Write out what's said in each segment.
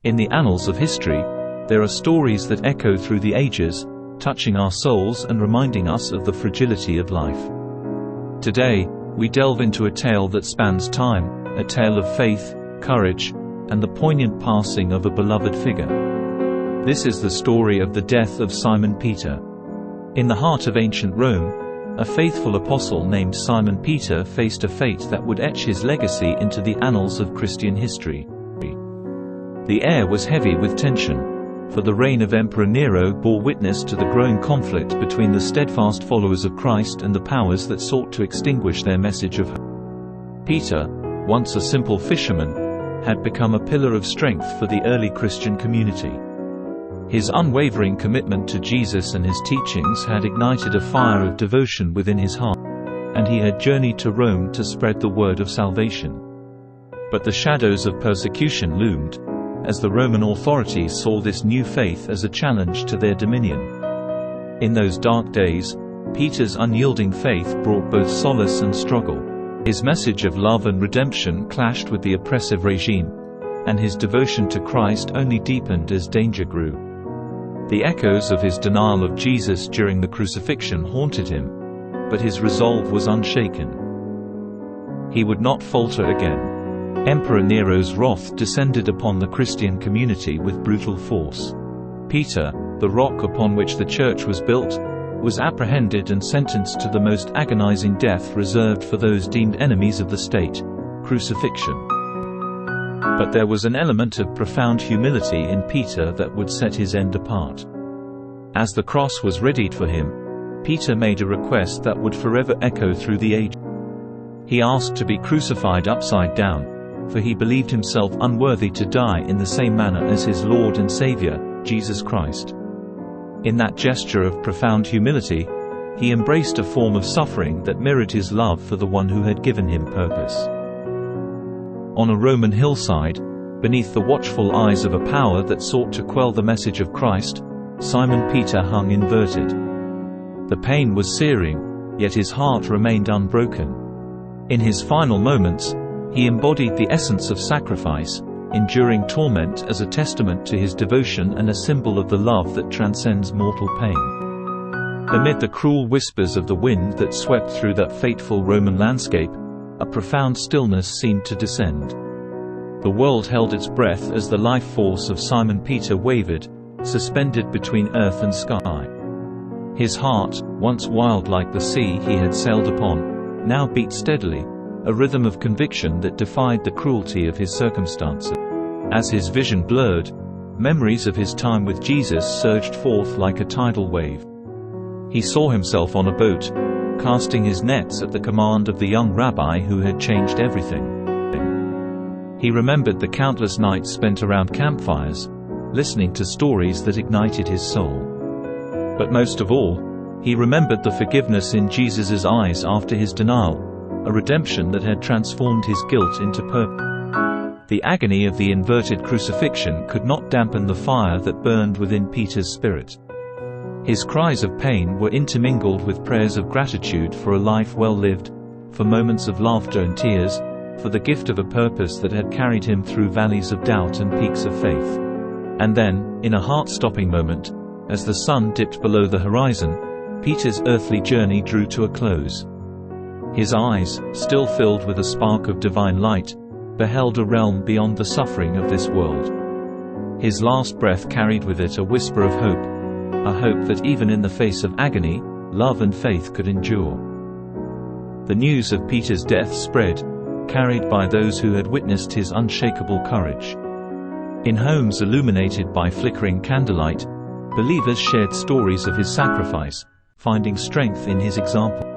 In the annals of history, there are stories that echo through the ages, touching our souls and reminding us of the fragility of life. Today, we delve into a tale that spans time, a tale of faith, courage, and the poignant passing of a beloved figure. This is the story of the death of Simon Peter. In the heart of ancient Rome, a faithful apostle named Simon Peter faced a fate that would etch his legacy into the annals of Christian history. The air was heavy with tension, for the reign of Emperor Nero bore witness to the growing conflict between the steadfast followers of Christ and the powers that sought to extinguish their message of hope. Peter, once a simple fisherman, had become a pillar of strength for the early Christian community. His unwavering commitment to Jesus and his teachings had ignited a fire of devotion within his heart, and he had journeyed to Rome to spread the word of salvation. But the shadows of persecution loomed, as the Roman authorities saw this new faith as a challenge to their dominion. In those dark days, Peter's unyielding faith brought both solace and struggle. His message of love and redemption clashed with the oppressive regime, and his devotion to Christ only deepened as danger grew. The echoes of his denial of Jesus during the crucifixion haunted him, but his resolve was unshaken. He would not falter again. Emperor Nero's wrath descended upon the Christian community with brutal force. Peter, the rock upon which the church was built, was apprehended and sentenced to the most agonizing death reserved for those deemed enemies of the state, crucifixion. But there was an element of profound humility in Peter that would set his end apart. As the cross was readied for him, Peter made a request that would forever echo through the ages. He asked to be crucified upside down, for he believed himself unworthy to die in the same manner as his Lord and Savior, Jesus Christ. In that gesture of profound humility, he embraced a form of suffering that mirrored his love for the one who had given him purpose. On a Roman hillside, beneath the watchful eyes of a power that sought to quell the message of Christ, Simon Peter hung inverted. The pain was searing, yet his heart remained unbroken. In his final moments, he embodied the essence of sacrifice, enduring torment as a testament to his devotion and a symbol of the love that transcends mortal pain. Amid the cruel whispers of the wind that swept through that fateful Roman landscape, a profound stillness seemed to descend. The world held its breath as the life force of Simon Peter wavered, suspended between earth and sky. His heart, once wild like the sea he had sailed upon, now beat steadily, a rhythm of conviction that defied the cruelty of his circumstances. As his vision blurred, memories of his time with Jesus surged forth like a tidal wave. He saw himself on a boat, casting his nets at the command of the young rabbi who had changed everything. He remembered the countless nights spent around campfires, listening to stories that ignited his soul. But most of all, he remembered the forgiveness in Jesus' eyes after his denial, a redemption that had transformed his guilt into purpose. The agony of the inverted crucifixion could not dampen the fire that burned within Peter's spirit. His cries of pain were intermingled with prayers of gratitude for a life well lived, for moments of laughter and tears, for the gift of a purpose that had carried him through valleys of doubt and peaks of faith. And then, in a heart-stopping moment, as the sun dipped below the horizon, Peter's earthly journey drew to a close. His eyes, still filled with a spark of divine light, beheld a realm beyond the suffering of this world. His last breath carried with it a whisper of hope, a hope that even in the face of agony, love and faith could endure. The news of Peter's death spread, carried by those who had witnessed his unshakable courage. In homes illuminated by flickering candlelight, believers shared stories of his sacrifice, finding strength in his example.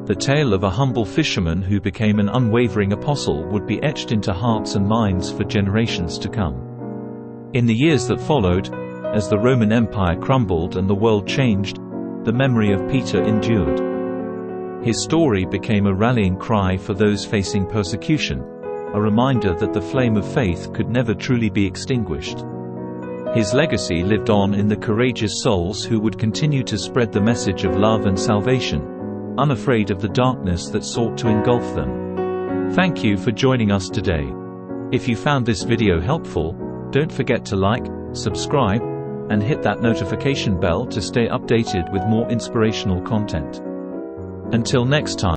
The tale of a humble fisherman who became an unwavering apostle would be etched into hearts and minds for generations to come. In the years that followed, as the Roman Empire crumbled and the world changed, the memory of Peter endured. His story became a rallying cry for those facing persecution, a reminder that the flame of faith could never truly be extinguished. His legacy lived on in the courageous souls who would continue to spread the message of love and salvation, unafraid of the darkness that sought to engulf them. Thank you for joining us today. If you found this video helpful, Don't forget to like, subscribe, and hit that notification bell to stay updated with more inspirational content. Until next time.